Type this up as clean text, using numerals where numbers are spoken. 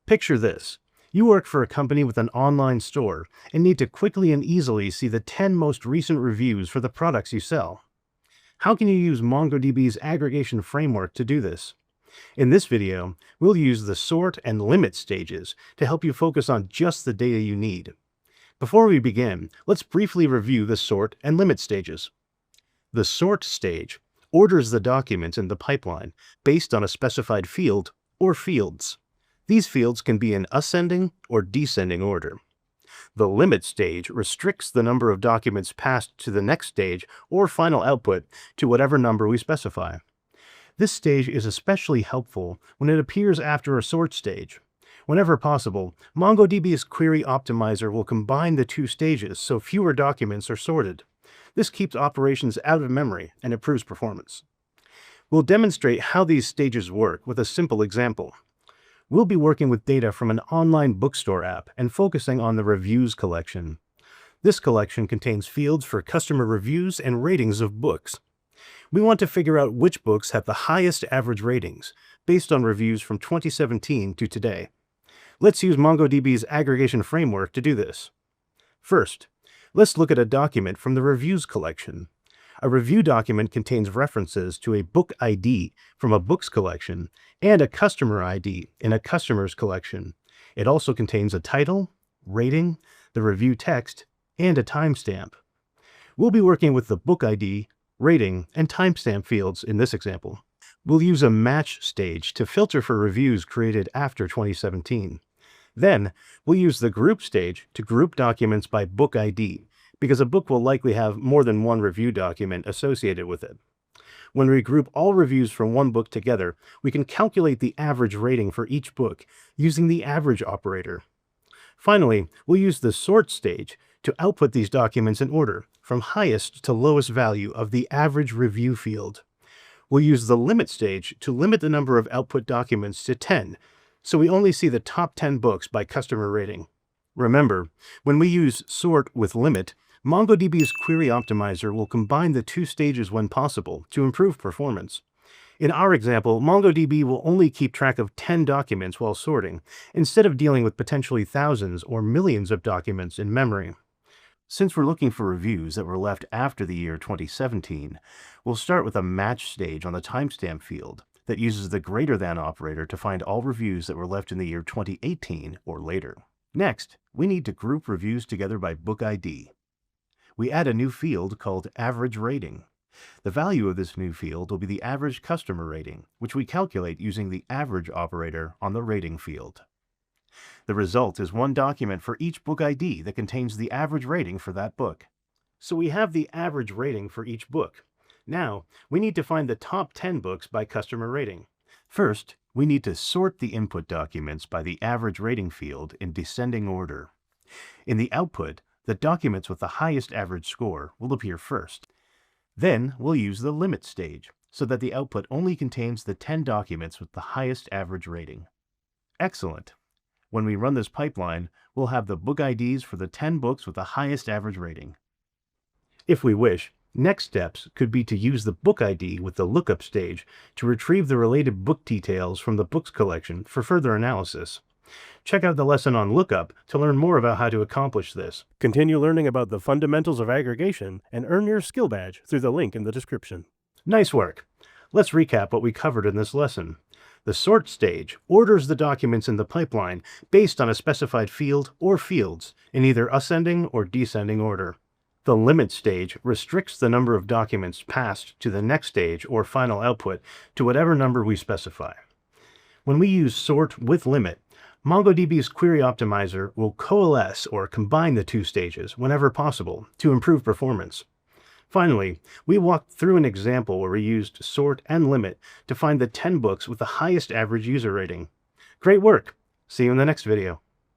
Picture this. You work for a company with an online store and need to quickly and easily see the 10 most recent reviews for the products you sell. How can you use MongoDB's aggregation framework to do this? In this video, we'll use the sort and limit stages to help you focus on just the data you need. Before we begin, let's briefly review the sort and limit stages. The sort stage orders the documents in the pipeline based on a specified field or fields. These fields can be in ascending or descending order. The limit stage restricts the number of documents passed to the next stage or final output to whatever number we specify. This stage is especially helpful when it appears after a sort stage. Whenever possible, MongoDB's Query Optimizer will combine the two stages so fewer documents are sorted. This keeps operations out of memory and improves performance. We'll demonstrate how these stages work with a simple example. We'll be working with data from an online bookstore app and focusing on the reviews collection. This collection contains fields for customer reviews and ratings of books. We want to figure out which books have the highest average ratings based on reviews from 2017 to today. Let's use MongoDB's aggregation framework to do this. First, let's look at a document from the reviews collection. A review document contains references to a book ID from a books collection and a customer ID in a customer's collection. It also contains a title, rating, the review text, and a timestamp. We'll be working with the book ID, rating, and timestamp fields in this example. We'll use a match stage to filter for reviews created after 2017. Then, we'll use the group stage to group documents by book ID, because a book will likely have more than one review document associated with it. When we group all reviews from one book together, we can calculate the average rating for each book using the average operator. Finally, we'll use the sort stage to output these documents in order, from highest to lowest value of the average review field. We'll use the limit stage to limit the number of output documents to 10, so we only see the top 10 books by customer rating. Remember, when we use sort with limit, MongoDB's Query Optimizer will combine the two stages when possible to improve performance. In our example, MongoDB will only keep track of 10 documents while sorting, instead of dealing with potentially thousands or millions of documents in memory. Since we're looking for reviews that were left after the year 2017, we'll start with a match stage on the timestamp field that uses the greater than operator to find all reviews that were left in the year 2018 or later. Next, we need to group reviews together by book ID. We add a new field called average rating. The value of this new field will be the average customer rating, which we calculate using the average operator on the rating field. The result is one document for each book ID that contains the average rating for that book. So we have the average rating for each book. Now, we need to find the top 10 books by customer rating. First, we need to sort the input documents by the average rating field in descending order. In the output, the documents with the highest average score will appear first. Then, we'll use the limit stage, so that the output only contains the 10 documents with the highest average rating. Excellent! When we run this pipeline, we'll have the book IDs for the 10 books with the highest average rating. If we wish, next steps could be to use the book ID with the lookup stage to retrieve the related book details from the books collection for further analysis. Check out the lesson on Lookup to learn more about how to accomplish this. Continue learning about the fundamentals of aggregation and earn your skill badge through the link in the description. Nice work! Let's recap what we covered in this lesson. The sort stage orders the documents in the pipeline based on a specified field or fields in either ascending or descending order. The limit stage restricts the number of documents passed to the next stage or final output to whatever number we specify. When we use sort with limit, MongoDB's Query Optimizer will coalesce or combine the two stages whenever possible to improve performance. Finally, we walked through an example where we used sort and limit to find the 10 books with the highest average user rating. Great work! See you in the next video.